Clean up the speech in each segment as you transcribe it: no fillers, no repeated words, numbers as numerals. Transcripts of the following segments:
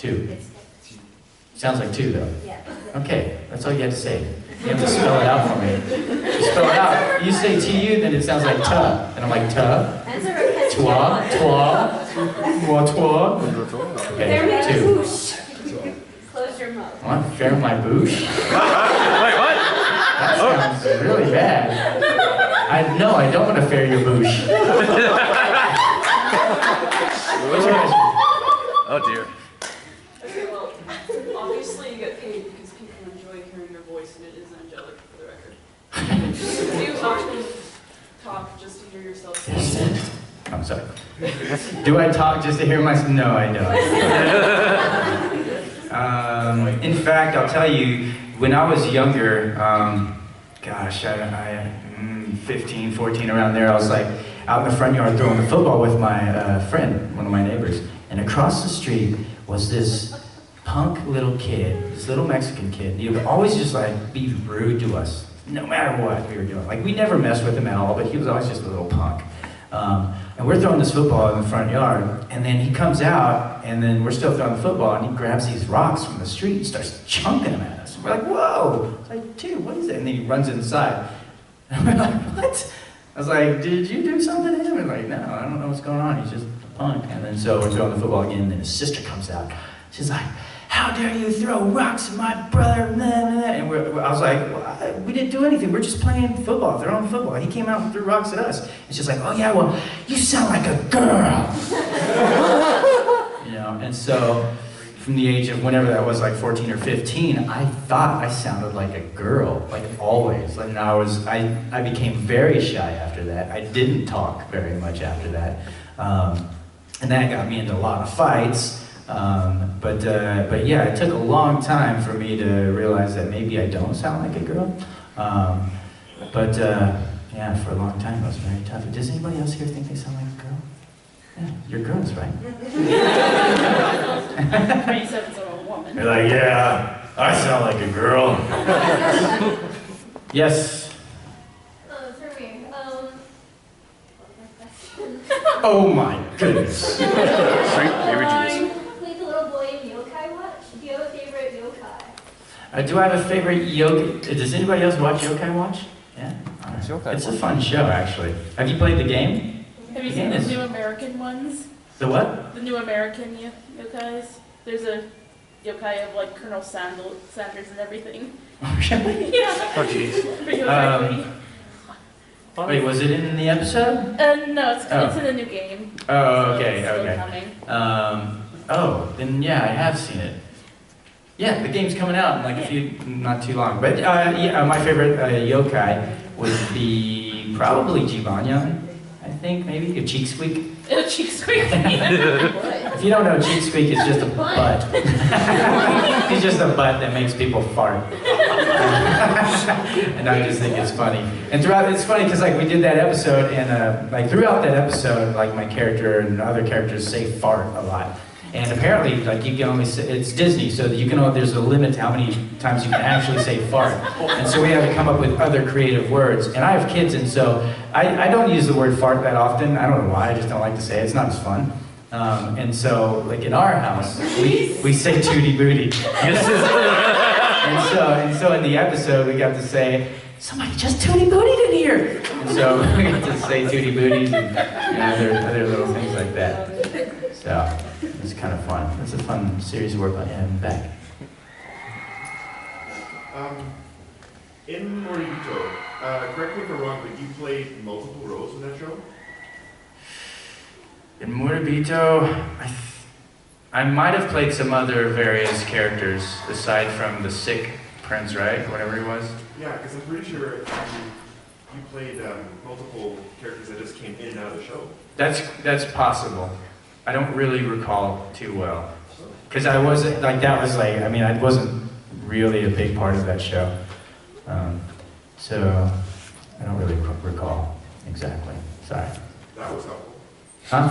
2. Sounds like 2 though. Yeah. Okay, that's all you have to say. You have to spell it out for me. You spell it out. You say T-U, then it sounds like ta. And I'm like ta. Toi. Moi, toi. Okay, 2. Close your mouth. What? Fair my boosh? Wait, what? That sounds really bad. No, I don't want to fair your boosh. What's your question? Oh dear. Okay, well, obviously you get paid because people enjoy hearing your voice and it is angelic for the record. Do you often talk just to hear yourself say? I'm sorry. Do I talk just to hear myself? No, I don't. In fact, I'll tell you, when I was younger, gosh, I 15, 14, around there, I was like out in the front yard throwing the football with my friend, one of my neighbors. And across the street was this punk little kid, this little Mexican kid. He would always just like be rude to us, no matter what we were doing. Like we never messed with him at all, but he was always just a little punk. And we're throwing this football in the front yard, and then he comes out, and then we're still throwing the football, and he grabs these rocks from the street and starts chunking them at us. And we're like, whoa! It's like, dude, what is that? And then he runs inside. And we're like, what? I was like, did you do something to him? And like, no, I don't know what's going on. He's just a punk. And then so we're throwing the football again, and then his sister comes out. She's like, how dare you throw rocks at my brother? And I was like, well, we didn't do anything. We're just playing football, throwing football. He came out and threw rocks at us. And she's like, oh yeah, well, you sound like a girl. You know, and so from the age of whenever that was, like 14 or 15, I thought I sounded like a girl, like always. And I became very shy after that. I didn't talk very much after that. And that got me into a lot of fights. But yeah, it took a long time for me to realize that maybe I don't sound like a girl. Yeah, for a long time it was very tough. Does anybody else here think they sound like a girl? Yeah, you're girls, right? 27's a woman. You're like, yeah, I sound like a girl. Yes. For me, Oh my goodness. Sweet baby Jesus. Like the little boy in Yokai Watch. Do you have a favorite yokai? Do I have a favorite yokai? Does anybody else watch Yokai Watch? Yeah? All right. It's a fun show, actually. Have you played the game? Have you seen the new American ones? The what? The new American yokais? There's a yokai of like Colonel Sanders and everything. Really? Yeah. Oh jeez. Wait, was it in the episode? No, it's in a new game. Oh, So okay, it's still okay. coming. Oh, then yeah, I have seen it. Yeah, the game's coming out in like a few, not too long. But yeah, my favorite yokai would be probably Jibanyan, I think, maybe, a Cheek Squeak. Cheek squeak. If you don't know, Cheek Squeak is just a butt. He's just a butt that makes people fart. And I just think it's funny. And it's funny because like we did that episode, and like throughout that episode, like my character and other characters say fart a lot. And apparently, like you can only say, it's Disney, so that there's a limit to how many times you can actually say fart. And so we have to come up with other creative words. And I have kids, and so I don't use the word fart that often. I don't know why, I just don't like to say it. It's not as fun. And so, like in our house, we say tootie booty. and so in the episode, we got to say, somebody just tootie bootied in here. And so we got to say tootie booties and other little things like that. So it's kind of fun. It's a fun series of work on having back. In Moribito, correct me if I'm wrong, but you played multiple roles in that show? In Moribito, I might have played some other various characters aside from the sick prince, right? Whatever he was. Yeah, because I'm pretty sure you played multiple characters that just came in and out of the show. That's possible. I don't really recall too well. Because I wasn't, like that was like, I mean, I wasn't really a big part of that show. So I don't really recall exactly. Sorry. That was helpful. Huh?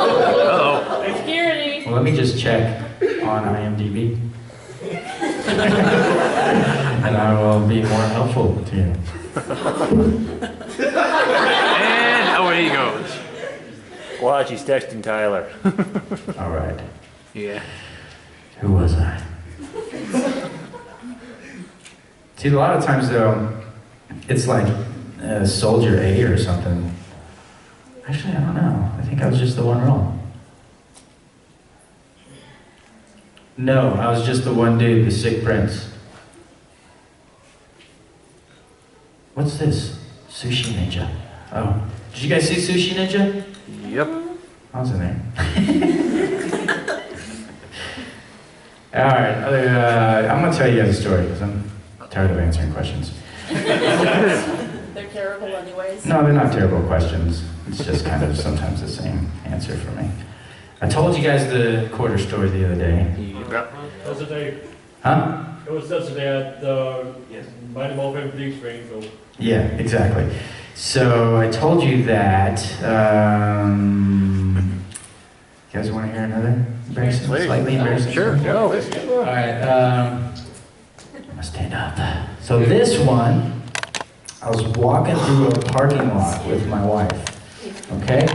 Uh-oh. Security. Well, let me just check on IMDb. And I will be more helpful to you. And away he goes. Watch, he's texting Tyler. All right. Yeah. Who was I? See, a lot of times though, it's like Soldier A or something. Actually, I don't know. I think I was just the one role. No, I was just the one dude, the sick prince. What's this? Sushi Ninja. Oh, did you guys see Sushi Ninja? Yep. I was in there. All right, I'm gonna tell you guys a story because I'm tired of answering questions. They're terrible anyways. No, they're not terrible questions. It's just kind of sometimes the same answer for me. I told you guys the quarter story the other day. Yep. Yesterday, Huh? it was yesterday at the Mighty Morphin Big Spring, so Yeah, exactly. So I told you that. You guys want to hear another embarrassing, Please. slightly embarrassing? Sure, go. All right. I'm gonna stand up. So this one, I was walking through a parking lot with my wife. Okay.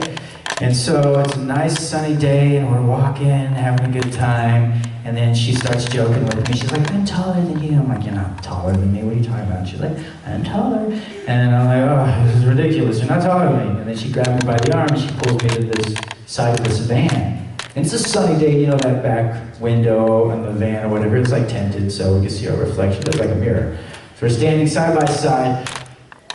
And so it's a nice sunny day, and we're walking, having a good time. And then she starts joking with me. She's like, "I'm taller than you." I'm like, "You're not taller than me. What are you talking about?" She's like, "I'm taller." And I'm like, "Oh, this is ridiculous. You're not taller than me." And then she grabbed me by the arm and she pulls me to this side of this van. And it's a sunny day, you know, that back window in the van or whatever. It's like tinted, so we can see our reflection. It's like a mirror. So we're standing side by side.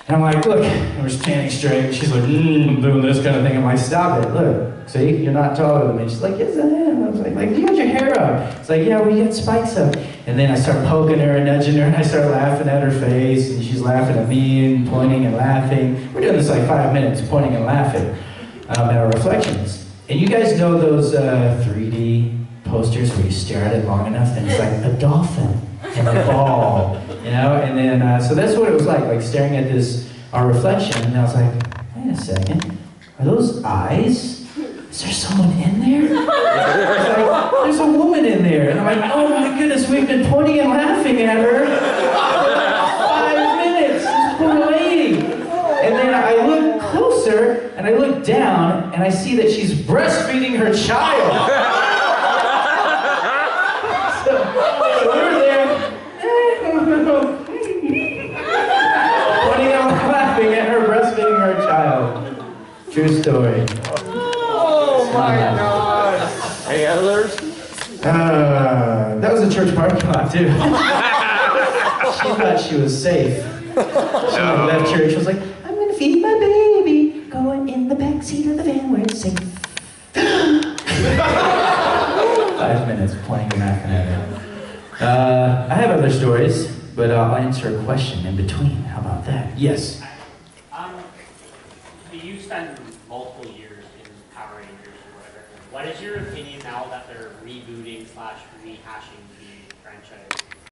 And I'm like, "Look," and we're standing straight. And she's like, I'm doing this kind of thing. I'm like, "Stop it, look, see, you're not taller than me." She's like, "Yes, I am." I was like, "You got your hair up." It's like, "Yeah, well, you got spikes up." And then I start poking her and nudging her, and I start laughing at her face, and she's laughing at me and pointing and laughing. We're doing this like 5 minutes, pointing and laughing at our reflections. And you guys know those 3D posters where you stare at it long enough, and it's like a dolphin and a ball, you know? And then, so that's what it was like staring at our reflection, and I was like, "Wait a second, are those eyes? Is there someone in there?" I was like, "There's a woman in there." And I'm like, "Oh my goodness, we've been pointing and laughing at her for 5 minutes, this poor lady." And then I look closer, and I look down, and I see that she's breastfeeding her child. So we're there, pointing and laughing at her breastfeeding her child. True story. oh my God! Any others? That was a church parking lot too. She thought she was safe. She left church. She was like, "I'm gonna feed my baby, going in the back seat of the van where it's safe." 5 minutes pointing and laughing at her. I have other stories, but I'll answer a question in between. How about that? Yes. You spent multiple years in Power Rangers or whatever. What is your opinion now that they're rebooting / rehashing the franchise?